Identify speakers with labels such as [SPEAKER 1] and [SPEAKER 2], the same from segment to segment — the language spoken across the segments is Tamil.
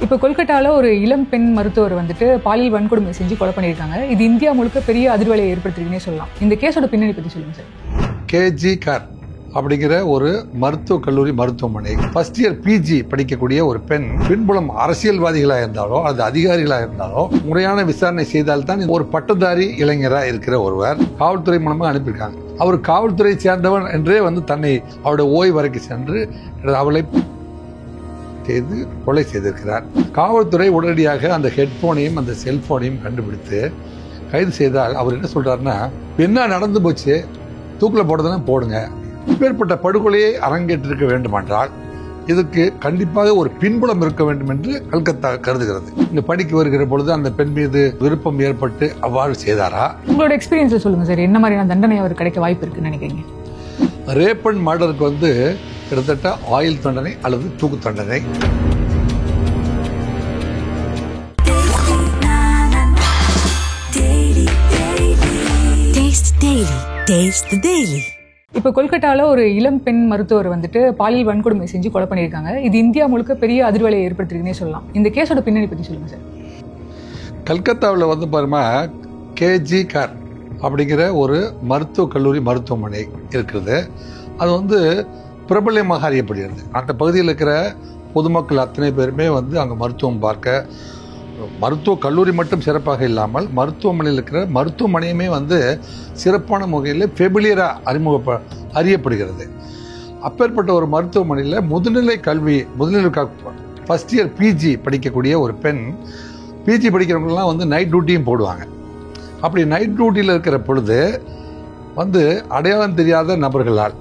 [SPEAKER 1] இப்போ கொல்கட்டாவில் ஒரு இளம் பெண் மருத்துவர் வந்துட்டு பாலியல் வன்கொடுமை செஞ்சு கொலை பண்ணியிருக்காங்க. இது இந்தியா முழுக்க பெரிய அதிர்வலையை ஏற்படுத்திருக்குன்னே சொல்லலாம். இந்த கேஸோட பின்னணி பற்றி சொல்லுங்க சார்.
[SPEAKER 2] கேஜி கார் அப்படிங்கிற ஒரு மருத்துவக் கல்லூரி மருத்துவமனை ஃபர்ஸ்ட் இயர் பிஜி படிக்கக்கூடிய ஒரு பெண் பின்புலம் அரசியல்வாதிகளாக இருந்தாலோ அல்லது அதிகாரிகளாக இருந்தாலோ முறையான விசாரணை செய்தால்தான் ஒரு பட்டதாரி இளைஞராக இருக்கிற ஒருவர் காவல்துறை மூலமாக அனுப்பியிருக்காங்க. அவர் காவல்துறை சேர்ந்தவன் என்றே தன்னை அவருடைய ஓய்வு வரைக்கும் சென்று அவளை செய்து கொலை செய்திருக்கிறார். காவல்துறை உடனடியாக அந்த ஹெட்போனையும் அந்த செல்போனையும் கண்டுபிடித்து கைது செய்தால் அவர் என்ன சொல்றாருன்னா, என்ன நடந்து போச்சு, தூக்கில் போடுறதுன்னா போடுங்க. இப்பேற்பட்ட படுகொலையை அரங்கேற்றிருக்க வேண்டுமென்றால் இதுக்கு கண்டிப்பாக ஒரு பின்புலம் இருக்க வேண்டும் என்று கல்கத்தா கருதுகிறது. இங்க படிக்க வருகிற பொழுது அந்த பெண் மீது விருப்பம் ஏற்பட்டு அவ்வாறு செய்தாரா?
[SPEAKER 1] உங்களோட எக்ஸ்பீரியன்ஸ் சொல்லுங்க சார். என்ன மாதிரியான தண்டனை அவர் கிடைக்க வாய்ப்பு இருக்குன்னு நினைக்கிறீங்க?
[SPEAKER 2] ரேப் அண்ட் மர்டருக்கு கிட்டத்தட்ட ஆயுள் தண்டனை அல்லது தூக்கு தண்டனை.
[SPEAKER 1] இப்போ கொல்கட்டாவில் ஒரு இளம் பெண் மருத்துவர் வந்துட்டு பாலியல் வன்கொடுமை செஞ்சு கொலை பண்ணியிருக்காங்க. இது இந்தியா முழுக்க பெரிய அதிர்வலையை ஏற்படுத்திருக்குன்னே சொல்லலாம். இந்த கேஸோட பின்னணி பற்றி சொல்லுங்க சார்.
[SPEAKER 2] கல்கத்தாவில் பாருமா, கேஜி கார் அப்படிங்கிற ஒரு மருத்துவக் கல்லூரி மருத்துவமனை இருக்கிறது. அது பிரபல்யமாக அறியப்படுகிறது. அந்த பகுதியில் இருக்கிற பொதுமக்கள் அத்தனை பேருமே அங்கே மருத்துவம் பார்க்க, மருத்துவக் கல்லூரி மட்டும் சிறப்பாக இல்லாமல் மருத்துவமனையில் இருக்கிற மருத்துவமனையுமே சிறப்பான முறையில் ஃபெமிலியராக அறியப்படுகிறது. அப்பேற்பட்ட ஒரு மருத்துவமனையில் முதுநிலை ஃபர்ஸ்ட் இயர் பிஜி படிக்கக்கூடிய ஒரு பெண், பிஜி படிக்கிறவங்கலாம் நைட் டியூட்டியும் போடுவாங்க. அப்படி நைட் டியூட்டியில் இருக்கிற பொழுது அடையாளம் தெரியாத நபர்களால்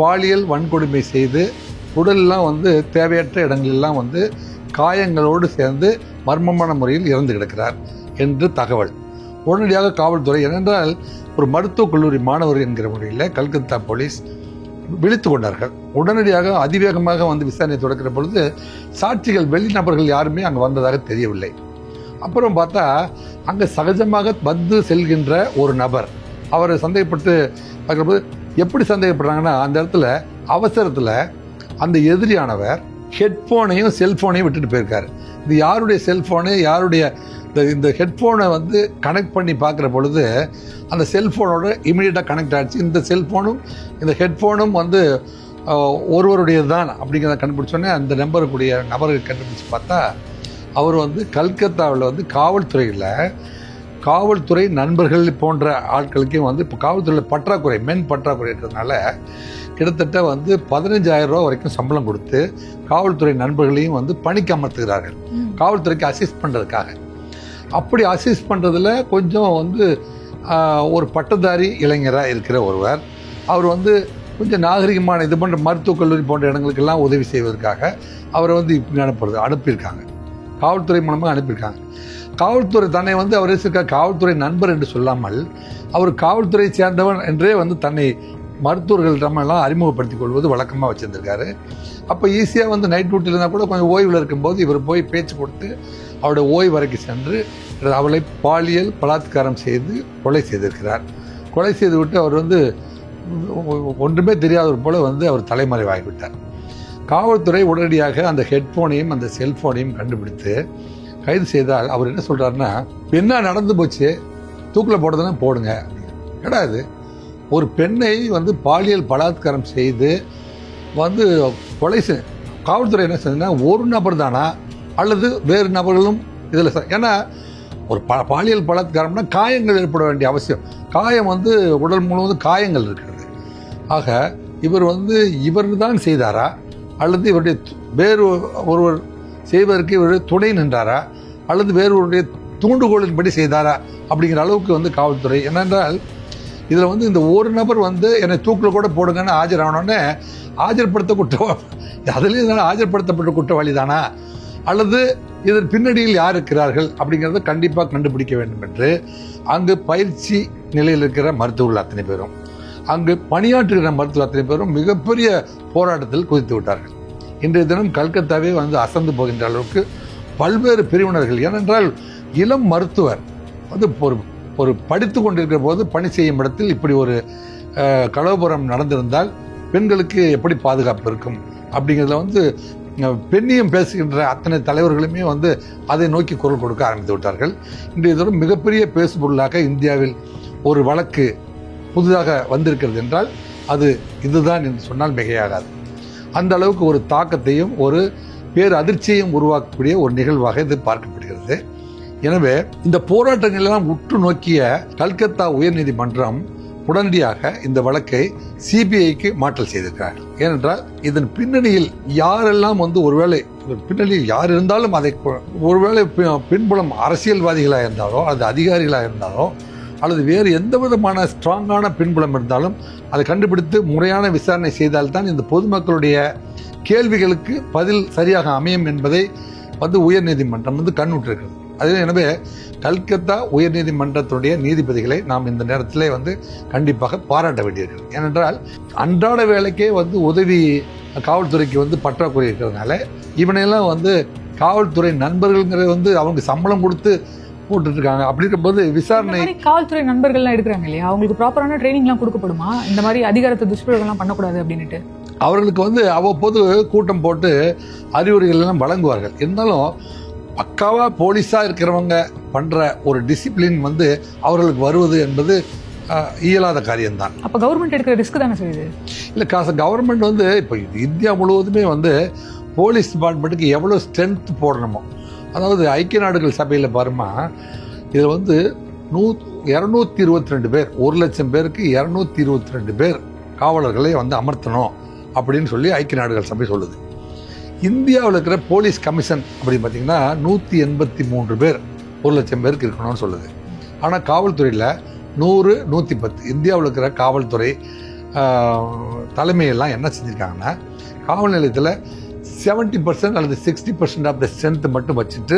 [SPEAKER 2] பாலியல் வன்கொடுமை செய்து உடலெல்லாம் தேவையற்ற இடங்களெல்லாம் காயங்களோடு சேர்ந்து மர்மமான முறையில் இறந்து கிடக்கிறார் என்று தகவல். உடனடியாக காவல்துறை, ஏனென்றால் ஒரு மருத்துவக் கல்லூரி மாணவர் என்கிற முறையில் கல்கத்தா போலீஸ் விழித்து கொண்டார்கள். உடனடியாக அதிவேகமாக விசாரணை தொடக்கிற பொழுது சாட்சிகள் வெளிநபர்கள் யாருமே அங்கே வந்ததாக தெரியவில்லை. அப்புறம் பார்த்தா அங்கே சகஜமாக செல்கின்ற ஒரு நபர், அவரை சந்தேகப்பட்டு பார்க்குறபோது எப்படி சந்தேகப்படுறாங்கன்னா, அந்த இடத்துல அவசரத்தில் அந்த எதிரியானவர் ஹெட்ஃபோனையும் செல்ஃபோனையும் விட்டுட்டு போயிருக்காரு. இது யாருடைய செல்ஃபோனு, யாருடைய இந்த ஹெட்ஃபோனை கனெக்ட் பண்ணி பார்க்குற பொழுது அந்த செல்ஃபோனோட இமீடியட்டாக கனெக்ட் ஆகிடுச்சு. இந்த செல்ஃபோனும் இந்த ஹெட்ஃபோனும் ஒருவருடையது தான் அப்படிங்கிறத கண்டுபிடிச்சோன்னே அந்த நபரை கண்டுபிடிச்சி பார்த்தா அவர் கல்கத்தாவில் காவல்துறையில் காவல்துறை நண்பர்கள் போன்ற ஆட்களுக்கே இப்போ காவல்துறையில் பற்றாக்குறை, மென் பற்றாக்குறை இருக்கிறதுனால கிட்டத்தட்ட 15,000 ரூபா வரைக்கும் சம்பளம் கொடுத்து காவல்துறை நண்பர்களையும் பணிக்கு அமர்த்துகிறார்கள், காவல்துறைக்கு அசிஸ்ட் பண்ணுறதுக்காக. அப்படி அசிஸ்ட் பண்ணுறதுல கொஞ்சம் ஒரு பட்டதாரி இளைஞராக இருக்கிற ஒருவர், அவர் கொஞ்சம் நாகரிகமான இது போன்ற மருத்துவக் கல்லூரி போன்ற இடங்களுக்கெல்லாம் உதவி செய்வதற்காக அவரை இப்படி அனுப்பியிருக்காங்க, காவல்துறை மூலமாக அனுப்பியிருக்காங்க. காவல்துறை தன்னை அவர் இருக்க காவல்துறை நண்பர் என்று சொல்லாமல் அவர் காவல்துறை சேர்ந்தவன் என்றே தன்னை மருத்துவர்களிடமெல்லாம் அறிமுகப்படுத்திக் கொள்வது வழக்கமாக வச்சுருந்துருக்காரு. அப்போ ஈஸியாக நைட் டியூட்டியில் இருந்தால் கூட கொஞ்சம் ஓய்வில் இருக்கும்போது இவர் போய் பேச்சு கொடுத்து அவருடைய ஓய்வு வரைக்கும் சென்று அவளை பாலியல் பலாத்காரம் செய்து கொலை செய்திருக்கிறார். கொலை செய்து விட்டு அவர் ஒன்றுமே தெரியாதவர் போல அவர் தலைமறைவாகிவிட்டார். காவல்துறை உடனடியாக அந்த ஹெட்ஃபோனையும் அந்த செல்ஃபோனையும் கண்டுபிடித்து கைது செய்தால் அவர் என்ன சொல்றாருன்னா, என்ன நடந்து போச்சு, தூக்கில் போடுறதுன்னா போடுங்க. கிடையாது, ஒரு பெண்ணை பாலியல் பலாத்காரம் செய்து கொலை காவல்துறை என்ன செஞ்சதுன்னா, ஒரு நபர் தானா அல்லது வேறு நபர்களும் இதில், ஏன்னா ஒரு பாலியல் பலாத்காரம்னா காயங்கள் ஏற்பட வேண்டிய அவசியம், காயம் உடல் முழுவதும் காயங்கள் இருக்கிறது. ஆக இவர் இவர் தான் செய்தாரா அல்லது இவருடைய வேறு ஒருவர் செய்வதற்கு இவருடைய துணை நின்றாரா அல்லது வேறொருடைய தூண்டுகோளின்படி செய்தாரா அப்படிங்கிற அளவுக்கு காவல்துறை. ஏனென்றால் இதில் இந்த ஒரு நபர் என்னை தூக்கில் கூட போடுங்கன்னு ஆஜரானோடனே ஆஜர்படுத்த குற்றம், அதுலேயும் ஆஜர்படுத்தப்பட்ட குற்றவாளி தானா அல்லது இதன் பின்னணியில் யார் இருக்கிறார்கள் அப்படிங்கிறத கண்டிப்பாக கண்டுபிடிக்க வேண்டும் என்று அங்கு பயிற்சி நிலையில் இருக்கிற மருத்துவர்கள் அத்தனை பேரும், அங்கு பணியாற்றுகிற மருத்துவர் அத்தனை பேரும் மிகப்பெரிய போராட்டத்தில் குதித்து விட்டார்கள். இன்றைய தினம் கல்கத்தாவே அசந்து போகின்ற அளவுக்கு பல்வேறு பிரிவினர்கள், ஏனென்றால் இளம் மருத்துவர் ஒரு படித்து கொண்டிருக்கிற போது பணி செய்யும் இடத்தில் இப்படி ஒரு கலவரம் நடந்திருந்தால் பெண்களுக்கு எப்படி பாதுகாப்பு இருக்கும் அப்படிங்கிறதுல பெண்ணியம் பேசுகின்ற அத்தனை தலைவர்களுமே வந்து அதை நோக்கி குரல் கொடுக்க ஆரம்பித்து விட்டார்கள். இன்றைய தினம் மிகப்பெரிய பேசுபொருளாக இந்தியாவில் ஒரு வழக்கு புதிதாக வந்திருக்கிறது என்றால் அது இதுதான் என்று சொன்னால் மிகையாகாது. அந்த அளவுக்கு ஒரு தாக்கத்தையும் ஒரு பேர் அதிர்ச்சியையும் உருவாக்கக்கூடிய ஒரு நிகழ்வாக இது பார்க்கப்படுகிறது. எனவே இந்த போராட்டங்கள் எல்லாம் உற்று நோக்கிய கல்கத்தா உயர்நீதிமன்றம் உடனடியாக இந்த வழக்கை சிபிஐக்கு மாற்றல் செய்திருக்கிறார்கள். ஏனென்றால் இதன் பின்னணியில் யாரெல்லாம் வந்து ஒருவேளை பின்னணியில் யார் இருந்தாலும் அதை ஒருவேளை பின்புலம் அரசியல்வாதிகளாக இருந்தாலோ அல்லது அதிகாரிகளாக இருந்தாலோ அல்லது வேறு எந்த விதமான ஸ்ட்ராங்கான பின்புலம் இருந்தாலும் அதை கண்டுபிடித்து முறையான விசாரணை செய்தால்தான் இந்த பொதுமக்களுடைய கேள்விகளுக்கு பதில் சரியாக அமையும் என்பதை வந்து உயர்நீதிமன்றம் வந்து கண்ணுற்றிருக்கிறது. எனவே கல்கத்தா உயர்நீதிமன்றத்துடைய நீதிபதிகளை நாம் இந்த நேரத்திலே வந்து கண்டிப்பாக பாராட்ட வேண்டியிருக்கிறது. ஏனென்றால் அன்றாட வேலைக்கே வந்து உதவி காவல்துறைக்கு வந்து பற்றாக்குறை இருக்கிறதுனால இவனையெல்லாம் வந்து காவல்துறை நண்பர்கள்ங்கிறது வந்து அவங்க சம்பளம் கொடுத்து போட்டுட்டு இருக்காங்க. அப்படின்ற போது விசாரணை
[SPEAKER 1] காவல்துறை நண்பர்கள்லாம் எடுக்கிறாங்க இல்லையா, அவங்களுக்கு ப்ராப்பரான ட்ரைனிங்லாம் கொடுக்கப்படுமா இந்த மாதிரி அதிகாரத்தை துஷ்பிரயோகம்லாம் பண்ணக்கூடாது அப்படின்ட்டு?
[SPEAKER 2] அவர்களுக்கு வந்து அவ்வப்போது கூட்டம் போட்டு அறிவுரைகள் எல்லாம் வழங்குவார்கள். இருந்தாலும் பக்காவா போலீஸா இருக்கிறவங்க பண்ற ஒரு டிசிப்ளின் வந்து அவர்களுக்கு வருவது என்பது இயலாத காரியம்தான்.
[SPEAKER 1] அப்ப கவர்மெண்ட் எடுக்கிற ரிஸ்க் தானே செய்யுது.
[SPEAKER 2] இல்ல கவர்மெண்ட் வந்து இப்போ இந்தியா முழுவதுமே வந்து போலீஸ் டிபார்ட்மெண்ட்டுக்கு எவ்வளவு ஸ்ட்ரென்த் போடணுமோ, அதாவது ஐக்கிய நாடுகள் சபையில் பாருமா இதில் வந்து 222 பேர் 1,00,000 பேருக்கு 222 பேர் காவலர்களை வந்து அமர்த்தணும் அப்படின்னு சொல்லி ஐக்கிய நாடுகள் சபை சொல்லுது. இந்தியாவில் இருக்கிற போலீஸ் கமிஷன் அப்படின்னு பார்த்தீங்கன்னா 183 பேர் 1,00,000 பேருக்கு இருக்கணும்னு சொல்லுது. ஆனால் காவல்துறையில் 100, 110 இந்தியாவில் இருக்கிற காவல்துறை தலைமையெல்லாம் என்ன செஞ்சுருக்காங்கன்னா காவல் நிலையத்தில் 70% அல்லது 60% ஆஃப் த ஸ்ட்ரென்த் மட்டும் வச்சுட்டு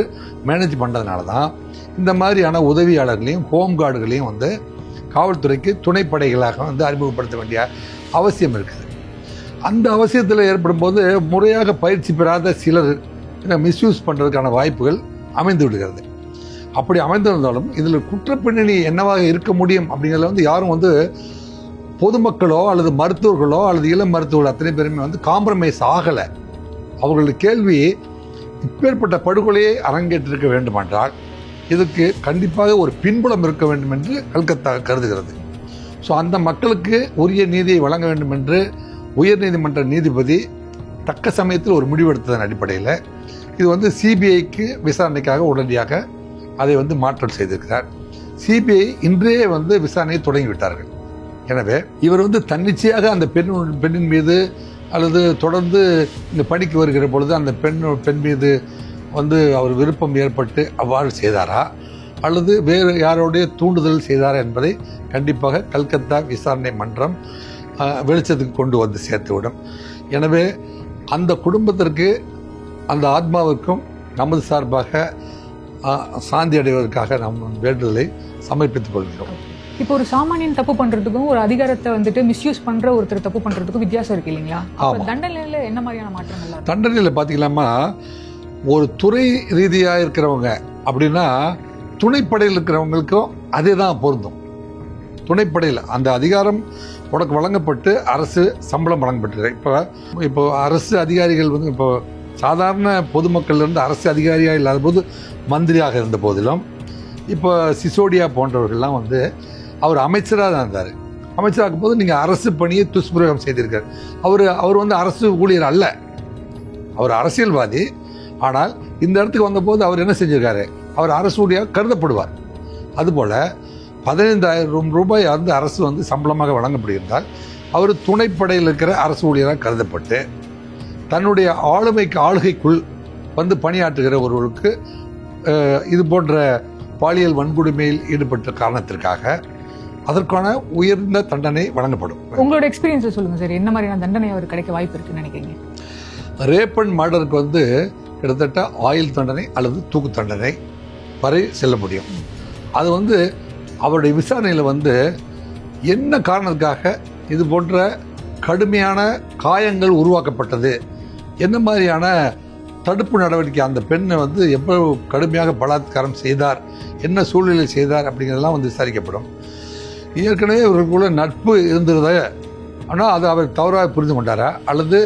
[SPEAKER 2] மேனேஜ் பண்ணுறதுனால தான் இந்த மாதிரியான உதவியாளர்களையும் ஹோம் கார்டுகளையும் வந்து காவல்துறைக்கு துணைப்படைகளாக வந்து அறிமுகப்படுத்த வேண்டிய அவசியம் இருக்குது. அந்த அவசியத்தில் ஏற்படும் போது முறையாக பயிற்சி பெறாத சிலர் மிஸ்யூஸ் பண்ணுறதுக்கான வாய்ப்புகள் அமைந்து விடுகிறது. அப்படி அமைந்திருந்தாலும் இதில் குற்றப்பின்னணி என்னவாக இருக்க முடியும் அப்படிங்கிறத வந்து யாரும் வந்து பொதுமக்களோ அல்லது மருத்துவர்களோ அல்லது இளம் மருத்துவர்கள் அத்தனை பேருமே வந்து காம்ப்ரமைஸ் ஆகலை. அவர்களுடைய கேள்வி இப்பேற்பட்ட படுகொலையை அரங்கேற்றிருக்க வேண்டுமென்றால் இதுக்கு கண்டிப்பாக ஒரு பின்புலம் இருக்க வேண்டும் என்று கல்கத்தா கருதுகிறது. ஸோ அந்த மக்களுக்கு உரிய நீதியை வழங்க வேண்டும் என்று உயர்நீதிமன்ற நீதிபதி தக்க சமயத்தில் ஒரு முடிவெடுத்ததன் அடிப்படையில் இது வந்து சிபிஐக்கு விசாரணைக்காக உடனடியாக அதை வந்து மாற்றம் செய்திருக்கிறார். சிபிஐ இன்றையே வந்து விசாரணையை தொடங்கிவிட்டார்கள். எனவே இவர் வந்து தன்னிச்சையாக அந்த பெண்ணின் மீது அல்லது தொடர்ந்து இந்த பணிக்கு வருகிற பொழுது அந்த பெண் மீது வந்து அவர் விருப்பம் ஏற்பட்டு அவ்வாறு செய்தாரா அல்லது வேறு யாரோடைய தூண்டுதல் செய்தாரா என்பதை கண்டிப்பாக கல்கத்தா விசாரணை மன்றம் வெளிச்சத்துக்கு கொண்டு வந்து சேர்த்துவிடும். எனவே அந்த குடும்பத்திற்கு அந்த ஆத்மாவுக்கும் நமது சார்பாக சாந்தி அடைவதற்காக நாம் வேண்டுதலை சமர்ப்பித்துக் கொள்கிறோம்.
[SPEAKER 1] இப்போ ஒரு சாமானியன் தப்பு பண்றதுக்கும் ஒரு அதிகாரத்தை வந்துட்டு மிஸ்யூஸ் பண்ற ஒருத்தர் தப்பு பண்றதுக்கும் வித்தியாசம் இருக்கு இல்லைங்களா? தண்டனையில என்ன மாதிரியான மாற்றங்கள்?
[SPEAKER 2] தண்டனையில பாத்தீங்களாமா ஒரு துறை ரீதியா இருக்கிறவங்க அப்படின்னா துணைப்படையில் இருக்கிறவங்களுக்கும் அதே தான் பொருந்தும். துணைப்படையில் அந்த அதிகாரம் உனக்கு வழங்கப்பட்டு அரசு சம்பளம் வழங்கப்பட்டிருக்கு. இப்போ அரசு அதிகாரிகள் வந்து இப்போ சாதாரண பொதுமக்கள் இருந்து அரசு அதிகாரியாக இல்லாத போது மந்திரியாக இருந்த போதிலும் இப்போ சிசோடியா போன்றவர்கள்லாம் வந்து அவர் அமைச்சராக தான் இருந்தார். அமைச்சராகும் போது நீங்கள் அரசு பணியை துஷ்பிரயோகம் செய்திருக்கார். அவர் வந்து அரசு ஊழியர் அல்ல, அவர் அரசியல்வாதி. ஆனால் இந்த இடத்துக்கு வந்தபோது அவர் என்ன செஞ்சிருக்காரு, அவர் அரசு ஊழியராக கருதப்படுவார். அதுபோல் 15,000 ரூபாய் வந்து அரசு வந்து சம்பளமாக வழங்கப்படுகிறால் அவர் துணைப்படையில் இருக்கிற அரசு ஊழியராக கருதப்பட்டு தன்னுடைய ஆளுகைக்குள் வந்து பணியாற்றுகிற ஒருவருக்கு இது போன்ற பாலியல் வன்கொடுமையில் ஈடுபட்ட காரணத்திற்காக அதற்கான உயர்ந்த தண்டனை வழங்கப்படும்.
[SPEAKER 1] உங்களோட எக்ஸ்பீரியன்ஸ் சொல்லுங்க சார், என்ன மாதிரியான தண்டனை அவர் கிடைக்க வாய்ப்பு இருக்குன்னு நினைக்கிறீங்க?
[SPEAKER 2] ரேப் அண்ட் மர்டருக்கு வந்து கிட்டத்தட்ட ஆயுள் தண்டனை அல்லது தூக்கு தண்டனை வரை செல்ல முடியும். அது வந்து அவருடைய விசாரணையில் வந்து என்ன காரணத்துக்காக இது போன்ற கடுமையான காயங்கள் உருவாக்கப்பட்டது, என்ன மாதிரியான தடுப்பு நடவடிக்கை அந்த பெண்ணை வந்து எவ்வளவு கடுமையாக பலாத்காரம் செய்தார், என்ன சூழ்நிலை செய்தார் அப்படிங்கிறதெல்லாம் வந்து விசாரிக்கப்படும். ஏற்கனவே இவர்களுக்குள்ள நட்பு இருந்தது, ஆனால் அதை அவர் தவறாக புரிந்து கொண்டாரா அல்லது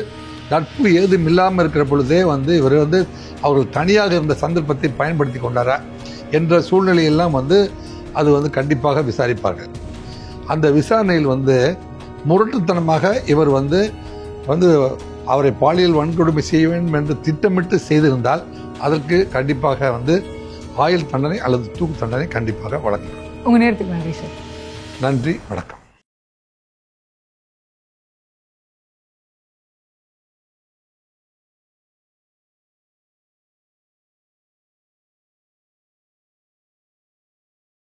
[SPEAKER 2] நட்பு ஏதும் இல்லாமல் இருக்கிற பொழுதே வந்து இவர் வந்து அவர்கள் தனியாக இருந்த சந்தர்ப்பத்தை பயன்படுத்தி கொண்டாரா என்ற சூழ்நிலையெல்லாம் வந்து அது வந்து கண்டிப்பாக விசாரிப்பார்கள். அந்த விசாரணையில் வந்து முரட்டுத்தனமாக இவர் வந்து அவரை பாலியல் வன்கொடுமை செய்ய வேண்டும் என்று திட்டமிட்டு செய்திருந்தால் அதற்கு கண்டிப்பாக வந்து ஆயுள் தண்டனை அல்லது தூக்கு தண்டனை கண்டிப்பாக வழங்கப்படும்.
[SPEAKER 1] உங்கள் நேரத்துக்கு நன்றி சார்.
[SPEAKER 2] நன்றி, வணக்கம்.